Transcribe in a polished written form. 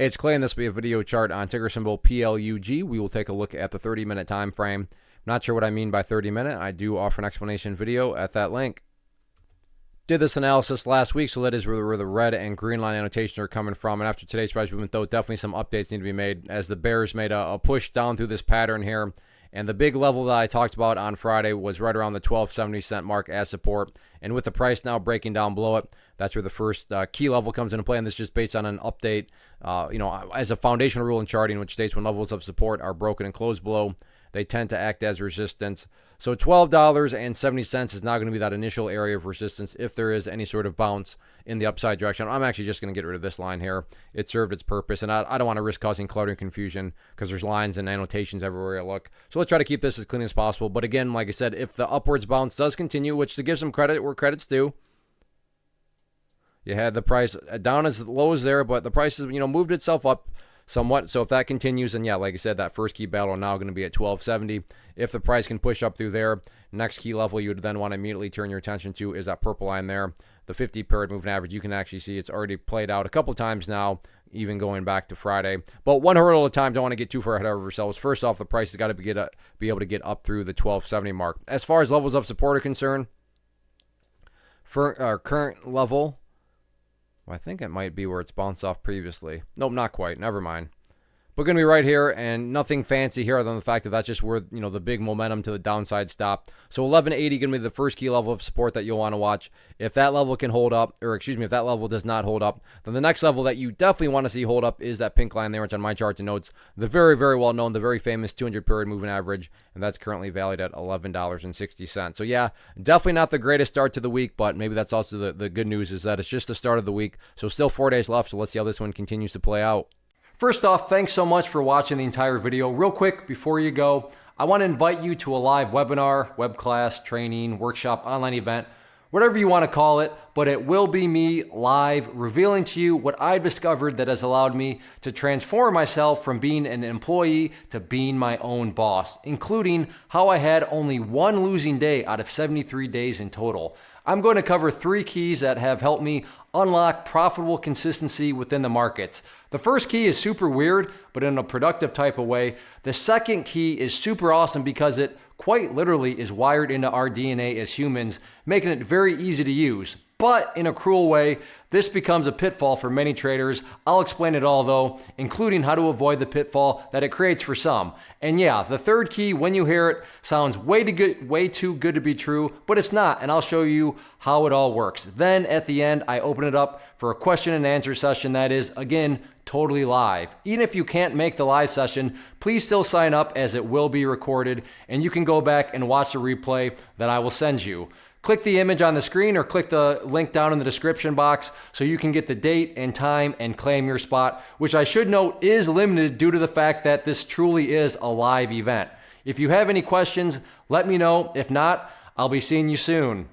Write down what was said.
Hey, it's Clay, and this will be a video chart on ticker symbol PLUG. We will take a look at the 30-minute time frame. Not sure what I mean by 30-minute. I do offer an explanation video at that link. Did this analysis last week, so that is where the red and green line annotations are coming from. And after today's price movement, though, definitely some updates need to be made as the bears made a push down through this pattern here. And the big level that I talked about on Friday was right around the 12.70 mark as support. And with the price now breaking down below it, that's where the first key level comes into play. And this is just based on an update, as a foundational rule in charting, which states when levels of support are broken and closed below, they tend to act as resistance. So $12.70 is now going to be that initial area of resistance if there is any sort of bounce in the upside direction. I'm actually just going to get rid of this line here. It served its purpose, and I don't want to risk causing clutter and confusion because there's lines and annotations everywhere I look. So let's try to keep this as clean as possible. But again, like I said, if the upwards bounce does continue, which to give some credit where credit's due, you had the price down as low as there, but the price has moved itself up somewhat. So if that continues, and yeah, like I said, that first key battle now going to be at 12.70. If the price can push up through there, next key level you would then want to immediately turn your attention to is that purple line there, the 50-period moving average. You can actually see it's already played out a couple times now, even going back to Friday. But one hurdle at a time. Don't want to get too far ahead of ourselves. First off, the price has got to be able to get up through the 12.70 mark. As far as levels of support are concerned, for our current level, I think it might be where it's bounced off previously. Nope, not quite. Never mind. But going to be right here, and nothing fancy here other than the fact that that's just where, the big momentum to the downside stopped. So 1180 going to be the first key level of support that you'll want to watch. If that level can hold up, if that level does not hold up, then the next level that you definitely want to see hold up is that pink line there, which on my chart denotes the very, very well known, the very famous 200-period moving average, and that's currently valued at $11.60. So yeah, definitely not the greatest start to the week, but maybe that's also the good news is that it's just the start of the week. So still 4 days left, so let's see how this one continues to play out. First off, thanks so much for watching the entire video. Real quick, before you go, I want to invite you to a live webinar, web class, training, workshop, online event, whatever you want to call it, but it will be me live revealing to you what I've discovered that has allowed me to transform myself from being an employee to being my own boss, including how I had only one losing day out of 73 days in total. I'm going to cover 3 keys that have helped me unlock profitable consistency within the markets. The first key is super weird, but in a productive type of way. The second key is super awesome because it quite literally is wired into our DNA as humans, making it very easy to use. But in a cruel way, this becomes a pitfall for many traders. I'll explain it all though, including how to avoid the pitfall that it creates for some. And yeah, the third key, when you hear it, sounds way too good to be true, but it's not, and I'll show you how it all works. Then at the end, I open it up for a question and answer session that is, again, totally live. Even if you can't make the live session, please still sign up as it will be recorded, and you can go back and watch the replay that I will send you. Click the image on the screen or click the link down in the description box so you can get the date and time and claim your spot, which I should note is limited due to the fact that this truly is a live event. If you have any questions, let me know. If not, I'll be seeing you soon.